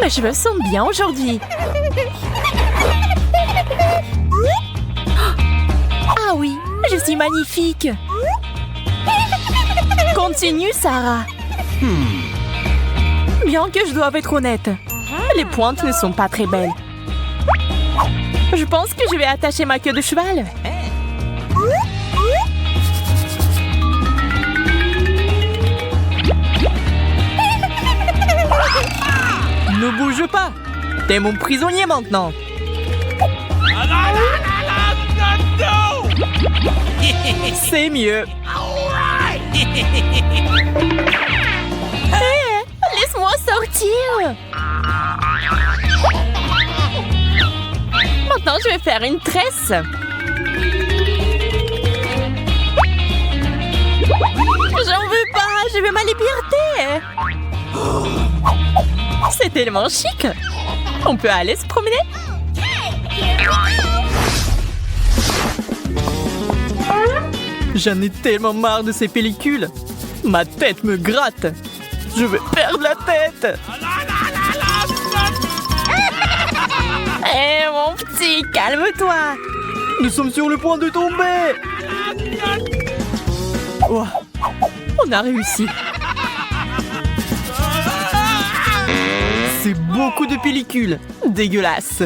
Mes cheveux sont bien aujourd'hui. Ah oui, je suis magnifique. Continue, Sarah. Bien que je doive être honnête, les pointes ne sont pas très belles. Je pense que je vais attacher ma queue de cheval. Ne bouge pas. T'es mon prisonnier maintenant. C'est mieux. Hé, laisse-moi sortir. Maintenant, je vais faire une tresse. J'en veux pas, je veux ma liberté. C'est tellement chic. On peut aller se promener? J'en ai tellement marre de ces pellicules. Ma tête me gratte. Je vais perdre la tête. Hé, mon petit, calme-toi. Nous sommes sur le point de tomber. Oh, on a réussi. C'est beaucoup de pellicules. Dégueulasse.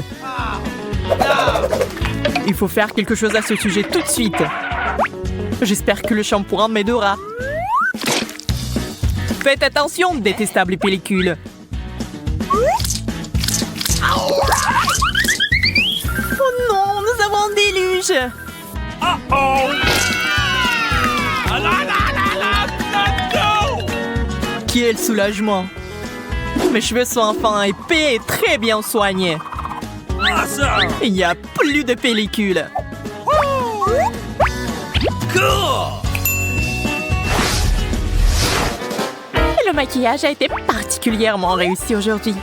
Il faut faire quelque chose à ce sujet tout de suite. J'espère que le shampoing m'aidera. Faites attention, détestables pellicules. Oh non, nous avons un déluge. Quel soulagement. Mes cheveux sont enfin épais et très bien soignés. Il n'y a plus de pellicules. Le maquillage a été particulièrement réussi aujourd'hui.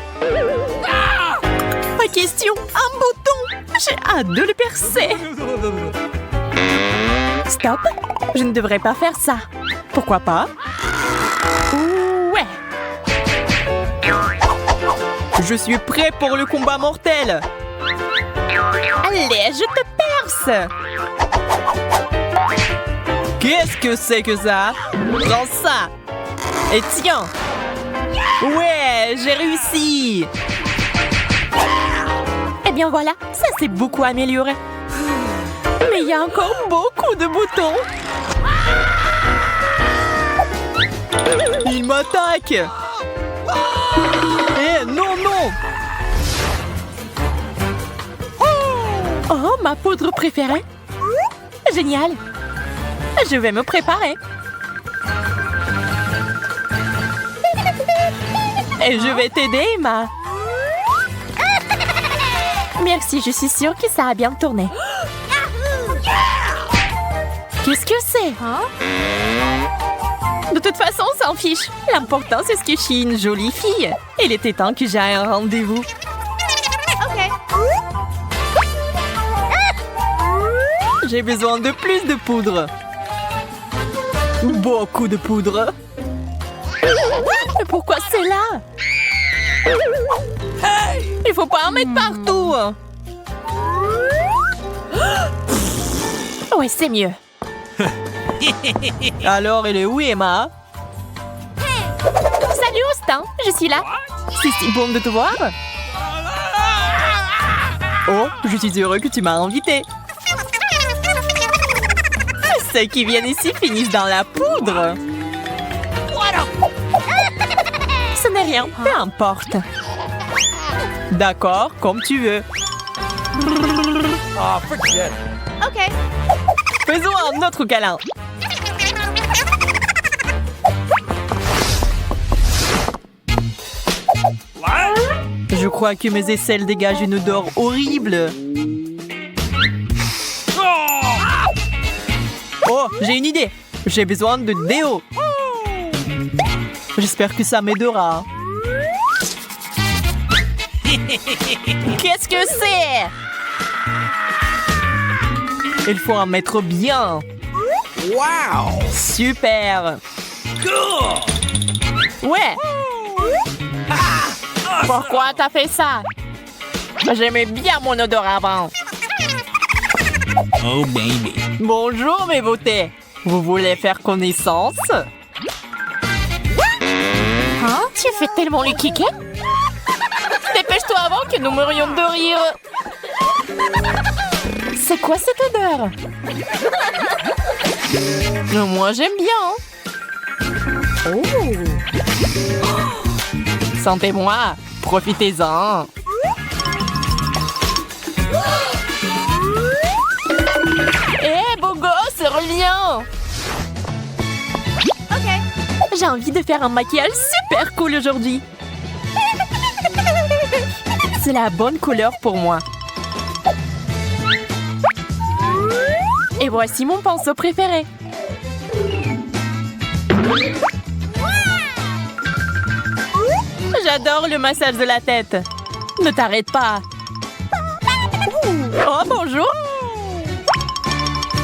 Ma question, un bouton. J'ai hâte de le percer. Stop, je ne devrais pas faire ça. Pourquoi pas? Ouais. Je suis prêt pour le combat mortel. Allez, je te perce. Qu'est-ce que c'est que ça? Prends ça. Et tiens. Ouais, j'ai réussi. Eh bien voilà, ça s'est beaucoup amélioré. Mais il y a encore beaucoup de boutons. Il m'attaque. Eh, non, non. Oh, ma poudre préférée. Génial. Je vais me préparer. Et je vais t'aider, Emma. Merci, je suis sûre que ça a bien tourné. Qu'est-ce que c'est? De toute façon, on s'en fiche. L'important, c'est ce que je suis une jolie fille. Il était temps que j'aille à un rendez-vous. J'ai besoin de plus de poudre. Beaucoup de poudre. Mais pourquoi c'est là? Il faut pas en mettre partout. Ouais, c'est mieux. Alors, elle est où, Emma? Salut, Austin. Je suis là. C'est si bon de te voir. Oh, je suis heureux que tu m'as invité. Ceux qui viennent ici finissent dans la poudre. Ce n'est rien, peu importe. D'accord, comme tu veux. OK. Faisons un autre câlin. Je crois que mes aisselles dégagent une odeur horrible. Oh, j'ai une idée. J'ai besoin de déo. J'espère que ça m'aidera. Qu'est-ce que c'est? Il faut en mettre bien. Wow! Super. Ouais. Pourquoi t'as fait ça? J'aimais bien mon odeur avant. Oh, baby. Bonjour, mes beautés. Vous voulez faire connaissance? Hein? Tu fais tellement le kiké? Dépêche-toi avant que nous mourions de rire. C'est quoi cette odeur? Moi, j'aime bien. Oh. Sentez-moi. Profitez-en. Beau gosse, reviens! Ok. J'ai envie de faire un maquillage super cool aujourd'hui. C'est la bonne couleur pour moi. Et voici mon pinceau préféré. J'adore le massage de la tête. Ne t'arrête pas. Oh, bonjour!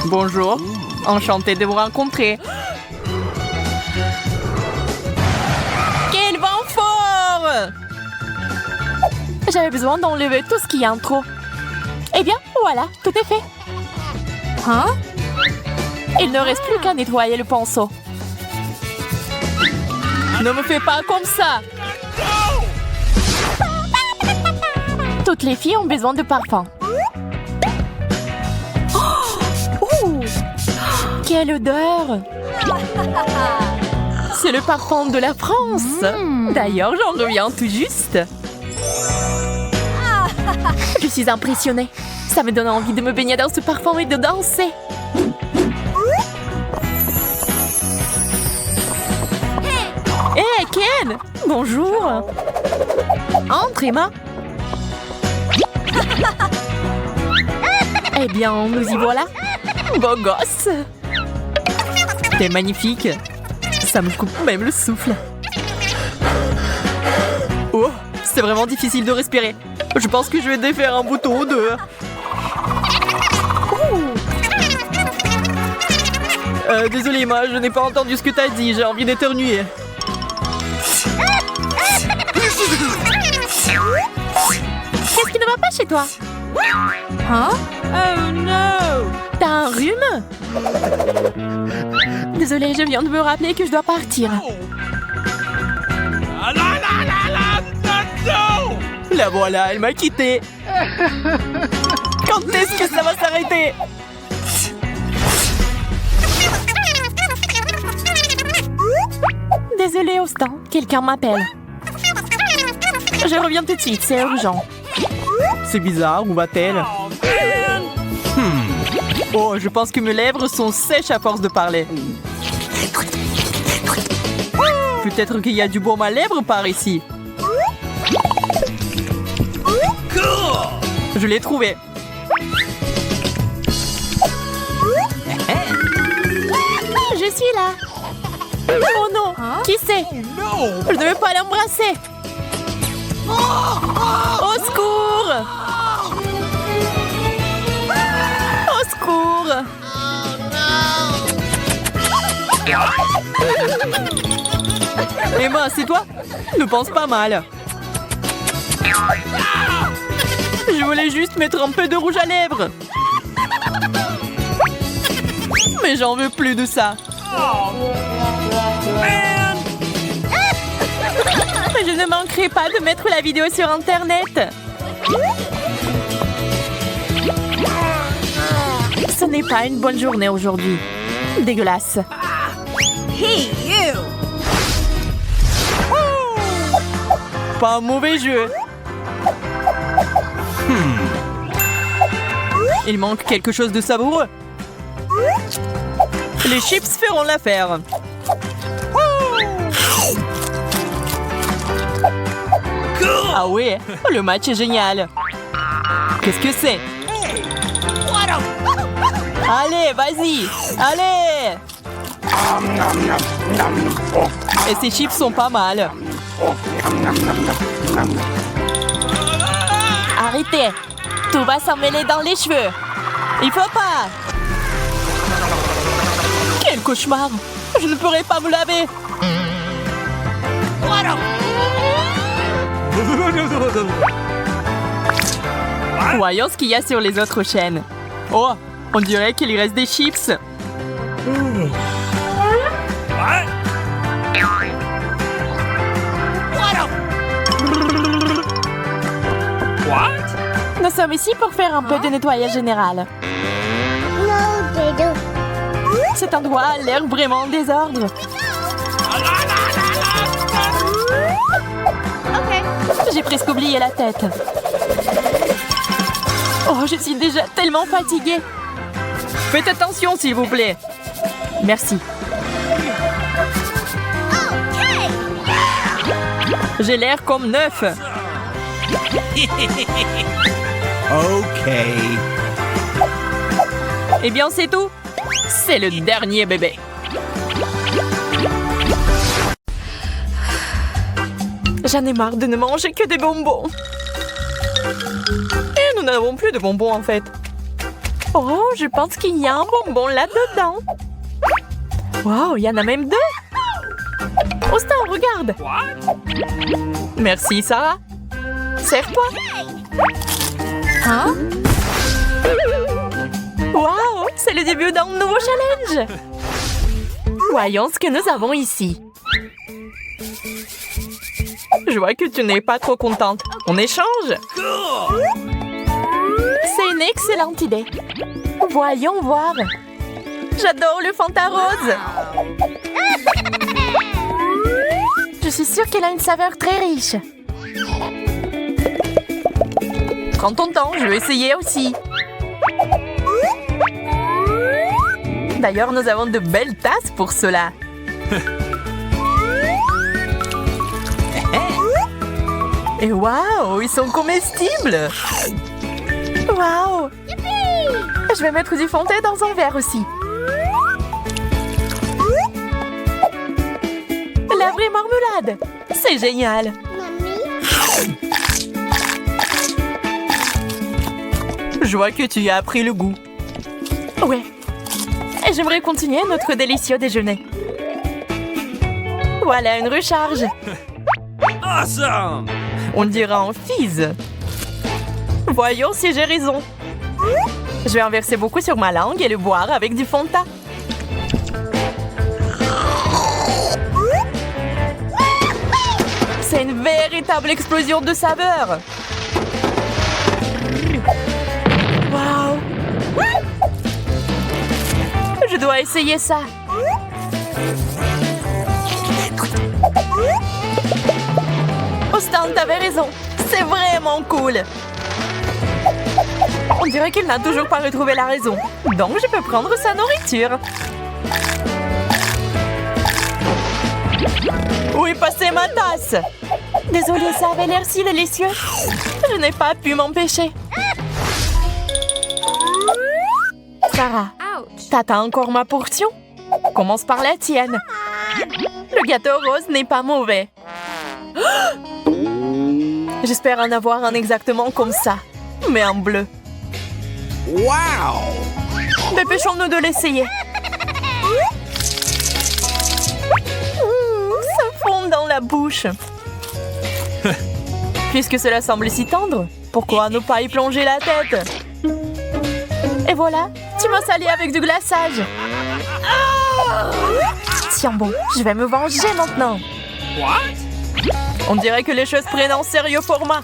Bonjour, enchantée de vous rencontrer. Quel vent fort! J'avais besoin d'enlever tout ce qui est en trop. Eh bien, voilà, tout est fait. Hein? Il ne reste plus qu'à nettoyer le pinceau. Ne me fais pas comme ça! Toutes les filles ont besoin de parfum. Quelle odeur! C'est le parfum de la France. D'ailleurs, j'en reviens tout juste. Je suis impressionnée. Ça me donne envie de me baigner dans ce parfum et de danser. Hé, Ken! Bonjour! Entre, Emma. Eh bien, nous y voilà. Beau gosse! T'es magnifique. Ça me coupe même le souffle. Oh, c'est vraiment difficile de respirer. Je pense que je vais défaire un bouton ou deux. Désolée, Emma, je n'ai pas entendu ce que t'as dit. J'ai envie d'éternuer. Qu'est-ce qui ne va pas chez toi? Hein? Oh no! T'as un rhume? Désolée, je viens de me rappeler que je dois partir. La voilà, elle m'a quitté. Quand est-ce que ça va s'arrêter? Désolée, Austin, quelqu'un m'appelle. Je reviens tout de suite, c'est urgent. C'est bizarre, où va-t-elle? Oh, je pense que mes lèvres sont sèches à force de parler. Peut-être qu'il y a du baume à lèvres par ici. Je l'ai trouvé. Je suis là. Oh non, qui c'est? Je ne veux pas l'embrasser. Au secours! Au secours! Emma, c'est toi? Ne pense pas mal. Je voulais juste mettre un peu de rouge à lèvres. Mais j'en veux plus de ça. Je ne manquerai pas de mettre la vidéo sur Internet. Ce n'est pas une bonne journée aujourd'hui. Dégueulasse. Hey, you! Pas un mauvais jeu. Il manque quelque chose de savoureux. Les chips feront l'affaire. Ah ouais, le match est génial. Qu'est-ce que c'est? Allez, vas-y. Allez. Et ces chips sont pas mal. Arrêtez. Tout va s'en mêler dans les cheveux. Il faut pas. Quel cauchemar. Je ne pourrai pas me laver. Voyons ce qu'il y a sur les autres chaînes. Oh, on dirait qu'il y reste des chips. Nous sommes ici pour faire un peu de nettoyage général. Cet endroit a l'air vraiment en désordre. J'ai presque oublié la tête. Oh, je suis déjà tellement fatiguée. Faites attention, s'il vous plaît. Merci. J'ai l'air comme neuf. OK. Eh bien, c'est tout. C'est le dernier bébé. J'en ai marre de ne manger que des bonbons. Et nous n'avons plus de bonbons, en fait. Oh, je pense qu'il y a un bonbon là-dedans. Wow, il y en a même deux. Austin, regarde. Merci, Sarah. Serre-toi. Hein? Wow, c'est le début d'un nouveau challenge. Voyons ce que nous avons ici. Je vois que tu n'es pas trop contente. On échange? C'est une excellente idée. Voyons voir. J'adore le Fanta rose. Je suis sûre qu'elle a une saveur très riche. Prends ton temps, je vais essayer aussi. D'ailleurs, nous avons de belles tasses pour cela. Et waouh, ils sont comestibles. Waouh! Je vais mettre du Fanta dans un verre aussi. La vraie marmelade! C'est génial! Je vois que tu y as appris le goût. Ouais. Et j'aimerais continuer notre délicieux déjeuner. Voilà une recharge. Awesome! On dira en fizz. Voyons si j'ai raison. Je vais en verser beaucoup sur ma langue et le boire avec du Fanta. C'est une véritable explosion de saveurs. Waouh! Je dois essayer ça. Austin, t'avais raison. C'est vraiment cool. On dirait qu'il n'a toujours pas retrouvé la raison. Donc, je peux prendre sa nourriture. Où est passée ma tasse? Désolée, ça avait l'air si délicieux. Je n'ai pas pu m'empêcher. Sarah, t'attends encore ma portion? Commence par la tienne. Le gâteau rose n'est pas mauvais. J'espère en avoir un exactement comme ça, mais en bleu. Wow! Dépêchons-nous de l'essayer. Ça fond dans la bouche. Puisque cela semble si tendre, pourquoi ne pas y plonger la tête? Et voilà, tu m'as salé avec du glaçage. Tiens bon, je vais me venger maintenant. On dirait que les choses prennent en sérieux format.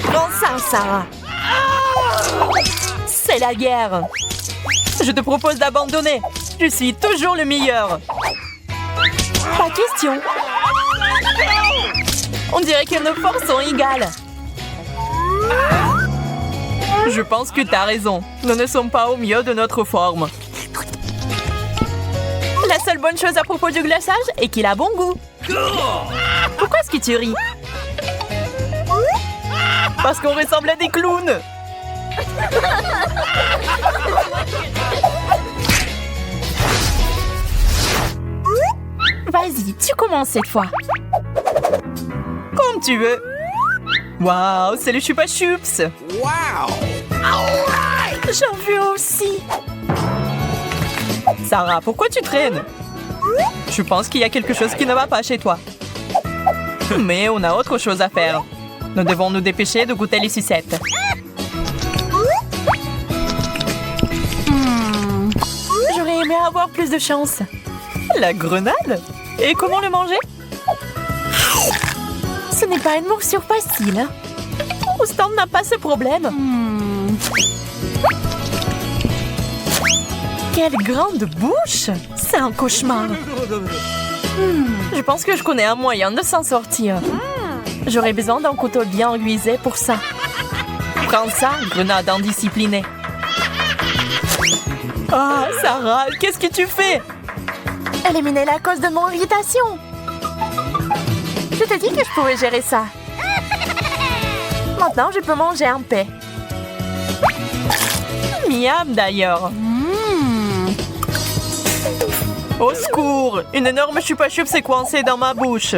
Prends ça, Sarah. C'est la guerre. Je te propose d'abandonner. Je suis toujours le meilleur. Pas question. On dirait que nos forces sont égales. Je pense que t'as raison. Nous ne sommes pas au mieux de notre forme. La seule bonne chose à propos du glaçage est qu'il a bon goût. Pourquoi est-ce que tu ris? Parce qu'on ressemble à des clowns. Vas-y, tu commences cette fois. Comme tu veux. Waouh, c'est le Chupa Chups. Wow! J'en veux aussi. Sarah, pourquoi tu traînes? Je pense qu'il y a quelque chose qui ne va pas chez toi. Mais on a autre chose à faire. Nous devons nous dépêcher de goûter les sucettes. J'aurais aimé avoir plus de chance. La grenade? Et comment le manger? Ce n'est pas une morsure facile. Austin n'a pas ce problème. Quelle grande bouche! C'est un cauchemar. Je pense que je connais un moyen de s'en sortir. J'aurais besoin d'un couteau bien aiguisé pour ça. Prends ça, grenade indisciplinée. Ah, Sarah, qu'est-ce que tu fais? Éliminer la cause de mon irritation. Je t'ai dit que je pouvais gérer ça. Maintenant, je peux manger en paix. Miam d'ailleurs. Au secours! Une énorme chupa-chup s'est coincée dans ma bouche.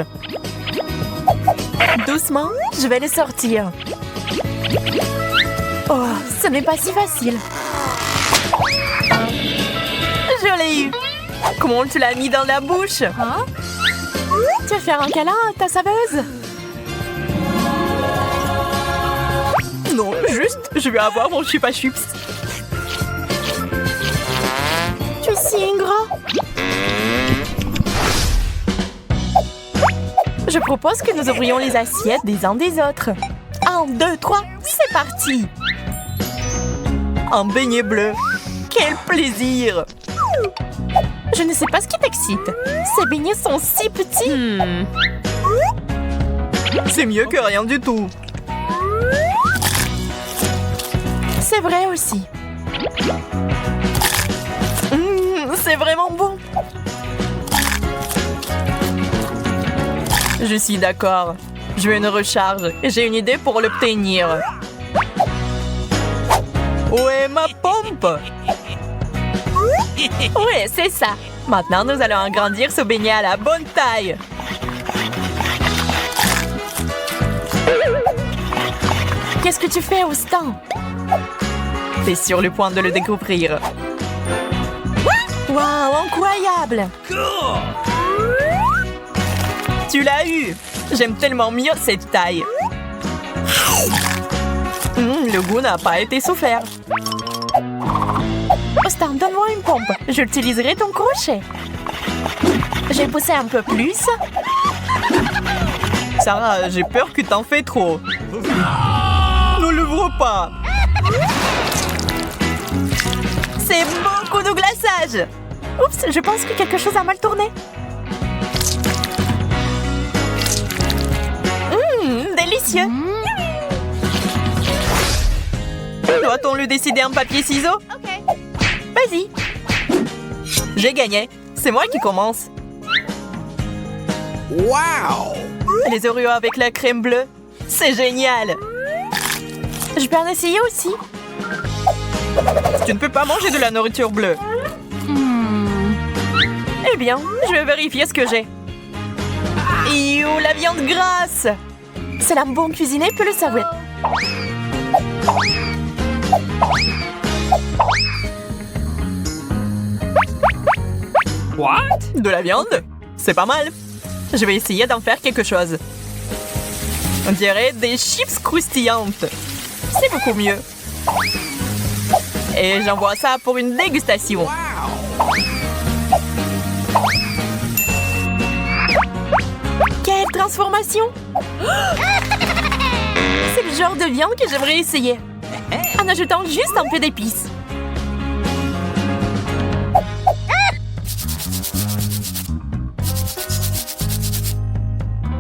Doucement, je vais le sortir. Oh, ce n'est pas si facile. Je l'ai eu! Comment tu l'as mis dans la bouche? Hein? Tu vas faire un câlin à ta saveuse? Non, juste, je vais avoir mon chupa-chups. Tu es si ingrat. Je propose que nous ouvrions les assiettes des uns des autres. 1, 2, 3, c'est parti! Un beignet bleu. Quel plaisir! Je ne sais pas ce qui t'excite. Ces beignets sont si petits. C'est mieux que rien du tout. C'est vrai aussi. C'est vraiment bon. Je suis d'accord. Je veux une recharge et j'ai une idée pour l'obtenir. Où est ma pompe? Oui, c'est ça. Maintenant, nous allons agrandir ce beignet à la bonne taille. Qu'est-ce que tu fais, Austin? T'es sur le point de le découvrir. Waouh, incroyable! Tu l'as eu! J'aime tellement mieux cette taille. Le goût n'a pas été souffert. Austin, donne-moi une pompe. J'utiliserai ton crochet. J'ai poussé un peu plus. Sarah, j'ai peur que t'en fais trop. Ne l'ouvre pas! C'est beaucoup de glaçage. Oups, je pense que quelque chose a mal tourné. Délicieux. Doit-on le décider en papier-ciseaux? Vas-y. J'ai gagné. C'est moi qui commence. Wow! Les Oreos avec la crème bleue. C'est génial! Je peux en essayer aussi. Tu ne peux pas manger de la nourriture bleue. Eh bien, je vais vérifier ce que j'ai. Iou, la viande grasse! C'est la bonne cuisinier peut le savoir. What? De la viande? C'est pas mal. Je vais essayer d'en faire quelque chose. On dirait des chips croustillantes. C'est beaucoup mieux. Et j'envoie ça pour une dégustation. Quelle transformation! C'est le genre de viande que j'aimerais essayer. En ajoutant juste un peu d'épices.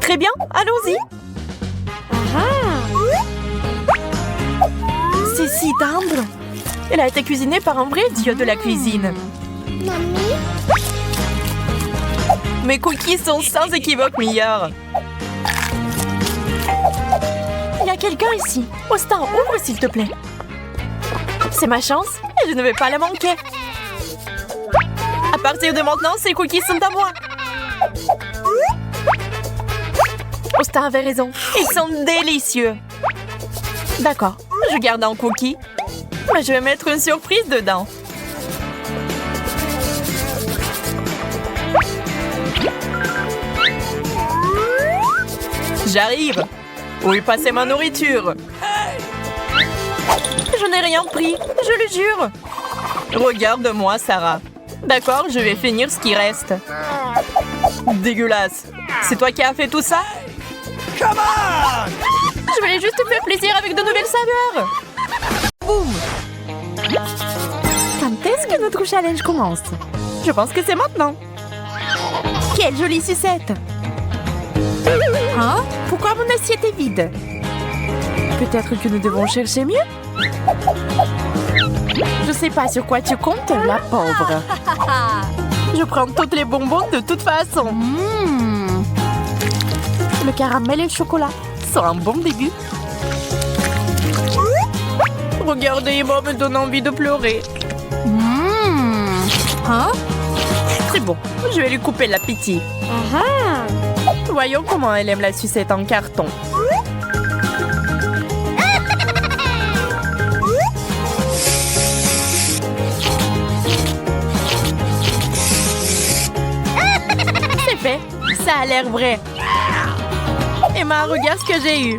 Très bien, allons-y. C'est si tendre. Elle a été cuisinée par un vrai dieu de la cuisine. Mes cookies sont sans équivoque meilleurs. Il y a quelqu'un ici. Austin, ouvre s'il te plaît. C'est ma chance et je ne vais pas la manquer. À partir de maintenant, ces cookies sont à moi. Austin avait raison. Ils sont délicieux. D'accord, Je garde un cookie, mais je vais mettre une surprise dedans. J'arrive. Où est passée ma nourriture? Je n'ai rien pris, je le jure. Regarde-moi, Sarah. D'accord, je vais finir ce qui reste. Dégueulasse. C'est toi qui as fait tout ça? Je voulais juste te faire plaisir avec de nouvelles saveurs. Boum! Quand est-ce que notre challenge commence? Je pense que c'est maintenant. Quelle jolie sucette! Hein? Pourquoi mon assiette est vide? Peut-être que nous devons chercher mieux? Je sais pas sur quoi tu comptes, la pauvre. Je prends toutes les bonbons de toute façon. Le caramel et le chocolat sont un bon début. Regardez-moi, me donne envie de pleurer. Hein? C'est bon, je vais lui couper l'appétit. Voyons comment elle aime la sucette en carton. C'est fait, ça a l'air vrai. Emma, regarde ce que j'ai eu.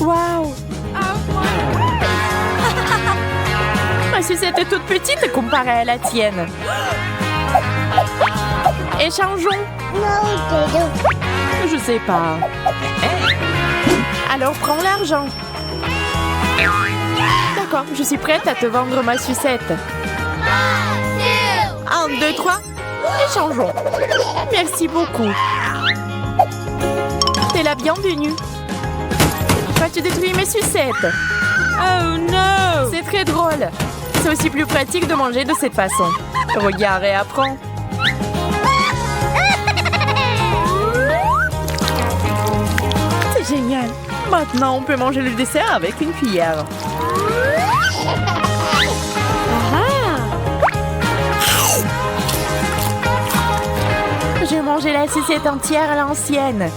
Waouh! Ma sucette est toute petite comparée à la tienne. Échangeons. Je sais pas. Alors prends l'argent. D'accord, je suis prête à te vendre ma sucette. 1, 2, 3. Échangeons. Merci beaucoup. T'es la bienvenue. Vas-tu détruire mes sucettes? Oh non! C'est très drôle. C'est aussi plus pratique de manger de cette façon. Regarde et apprends. C'est génial. Maintenant, on peut manger le dessert avec une cuillère. J'ai mangé la sucette entière à l'ancienne.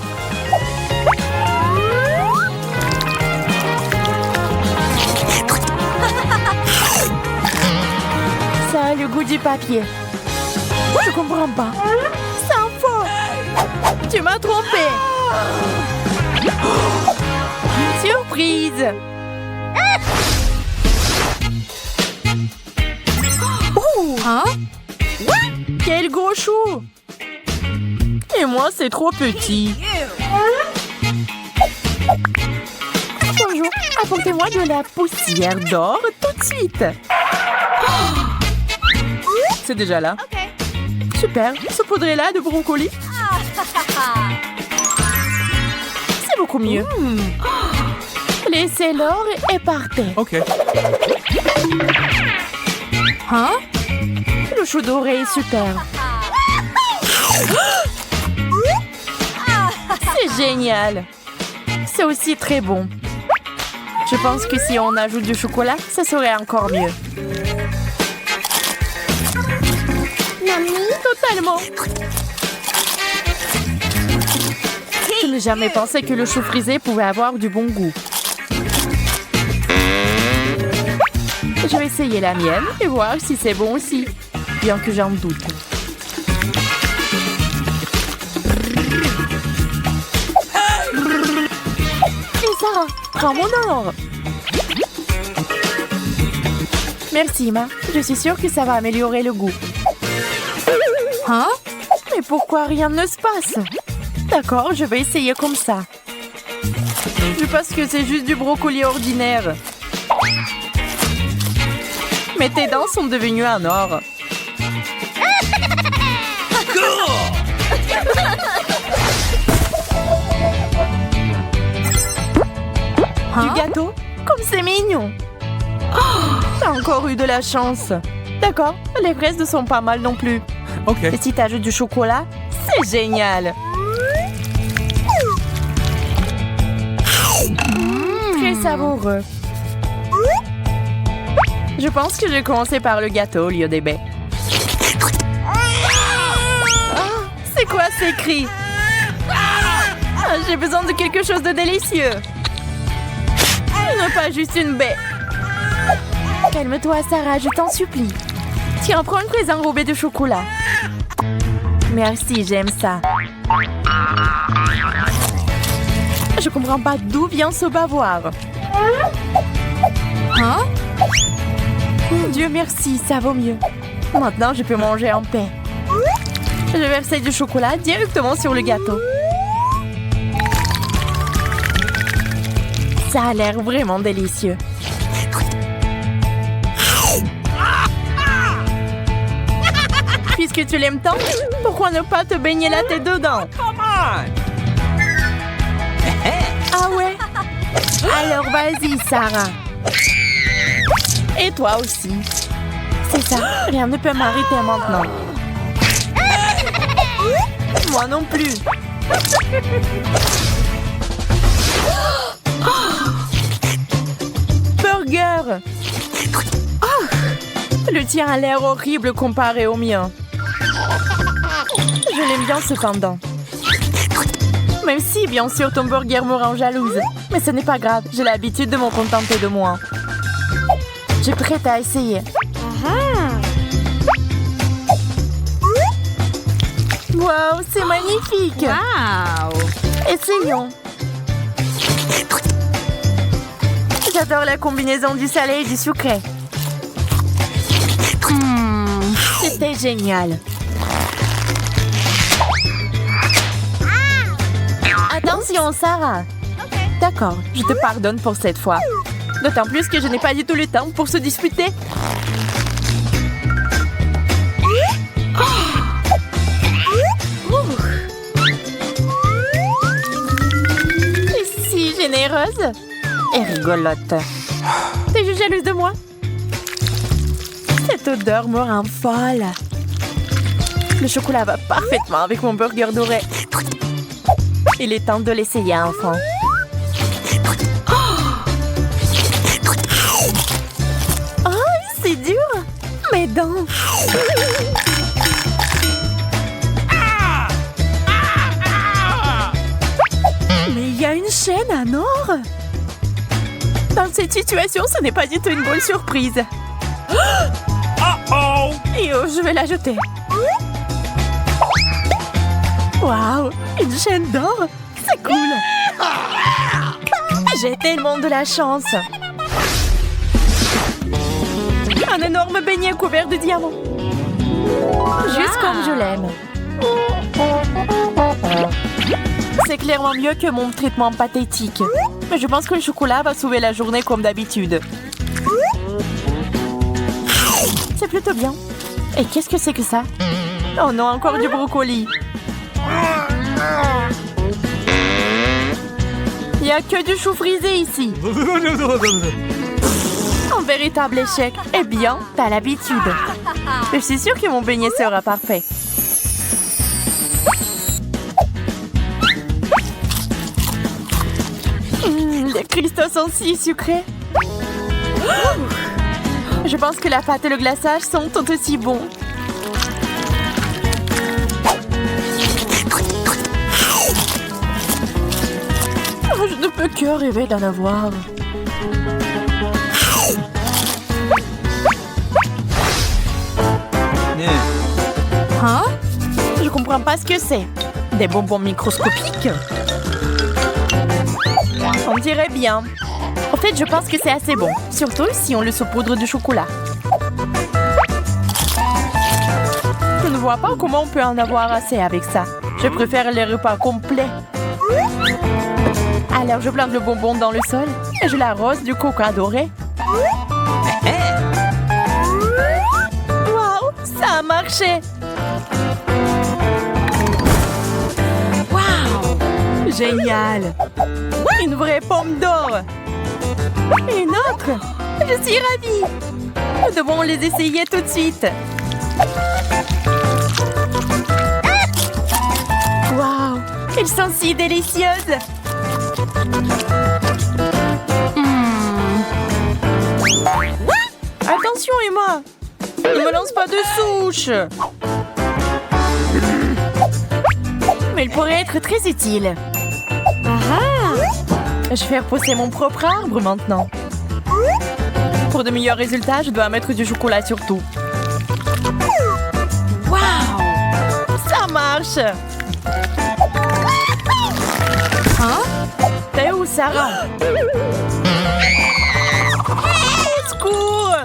Ça a le goût du papier. Je comprends pas. C'est un faux. Tu m'as trompé. Surprise. Oh, hein? Quel gros chou. Et moi, c'est trop petit. Bonjour, apportez-moi de la poussière d'or tout de suite. C'est déjà là. Super, saupoudrez-la de brocoli. C'est beaucoup mieux. Laissez l'or et partez. OK. Hein? Le chou doré est super. C'est génial. C'est aussi très bon. Je pense que si on ajoute du chocolat, ça serait encore mieux. Totalement. Je n'ai jamais pensé que le chou frisé pouvait avoir du bon goût. Je vais essayer la mienne et voir si c'est bon aussi, bien que j'en doute. Et Sarah, prends mon or. Merci, Emma. Je suis sûre que ça va améliorer le goût. Hein? Mais pourquoi rien ne se passe? D'accord, je vais essayer comme ça. Je pense que c'est juste du brocoli ordinaire. Mais tes dents sont devenues en or. Du gâteau? Comme c'est mignon. Oh, t'as encore eu de la chance. D'accord, les fraises ne sont pas mal non plus. OK. Et si t'ajoutes du chocolat, c'est génial. Très savoureux. Je pense que je vais commencer par le gâteau au lieu des baies. C'est quoi ces cris? J'ai besoin de quelque chose de délicieux. Non, pas juste une baie. Calme-toi, Sarah, je t'en supplie. Tiens, prends une fraise enrobée de chocolat. Merci, j'aime ça. Je comprends pas d'où vient ce bavoir. Hein? Dieu merci, ça vaut mieux. Maintenant, je peux manger en paix. Je versais du chocolat directement sur le gâteau. Ça a l'air vraiment délicieux. Puisque tu l'aimes tant, pourquoi ne pas te baigner la tête dedans? Come on! Ah ouais? Alors vas-y, Sarah. Et toi aussi. C'est ça, rien ne peut m'arrêter maintenant. Moi non plus. Burger. Oh, le tien a l'air horrible comparé au mien. Je l'aime bien cependant. Même si, bien sûr, ton burger me rend jalouse. Mais ce n'est pas grave, j'ai l'habitude de m'en contenter de moi. Je suis prête à essayer. Wow, c'est magnifique! Wow! Essayons. J'adore la combinaison du salé et du sucré. C'était génial. Attention, Sarah. D'accord, je te pardonne pour cette fois. D'autant plus que je n'ai pas du tout le temps pour se disputer. Si généreuse et rigolote. T'es juste jalouse de moi? Cette odeur me rend folle. Le chocolat va parfaitement avec mon burger doré. Il est temps de l'essayer, enfant. Oh, c'est dur! Mes dents! Mais il y a une chaîne à or! Dans cette situation, ce n'est pas du tout une bonne surprise. Uh-oh! Et oh, je vais la jeter. Waouh, une chaîne d'or! C'est cool! J'ai tellement de la chance! Un énorme beignet couvert de diamants! Juste comme je l'aime! C'est clairement mieux que mon traitement pathétique. Mais je pense que le chocolat va sauver la journée comme d'habitude. C'est plutôt bien. Et qu'est-ce que c'est que ça? Oh non, encore du brocoli! Il n'y a que du chou frisé ici. Un véritable échec. Eh bien, t'as l'habitude. Je suis sûre que mon beignet sera parfait. Les cristaux sont si sucrés. Je pense que la pâte et le glaçage sont tout aussi bons. Je ne peux que rêver d'en avoir. Hein? Je comprends pas ce que c'est. Des bonbons microscopiques? On dirait bien. En fait, je pense que c'est assez bon. Surtout si on le saupoudre de chocolat. Je ne vois pas comment on peut en avoir assez avec ça. Je préfère les repas complets. Alors, je plante le bonbon dans le sol et je l'arrose du coca doré. Waouh, ça a marché! Waouh! Génial! Une vraie pomme d'or! Une autre! Je suis ravie! Nous devons les essayer tout de suite! Waouh! Elles sont si délicieuses! Attention, Emma! Ne me lance pas de souche! Mais il pourrait être très utile. Je vais repousser mon propre arbre maintenant. Pour de meilleurs résultats, je dois mettre du chocolat sur tout. Waouh! Ça marche! Huh? Sarah. Au secours!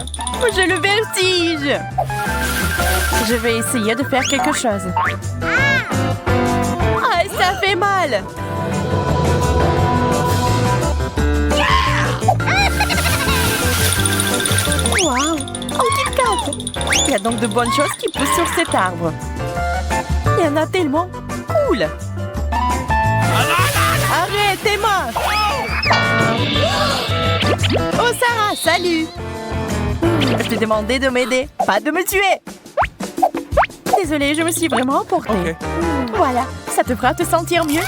J'ai le vertige. Je vais essayer de faire quelque chose. Ah, ça fait mal. Wow! Oh, Kit Kat! Il y a donc de bonnes choses qui poussent sur cet arbre. Il y en a tellement. Cool! Arrête, Emma! Oh, Sarah, salut! Je t'ai demandé de m'aider, pas de me tuer! Désolée, je me suis vraiment emportée. Voilà, ça te fera te sentir mieux.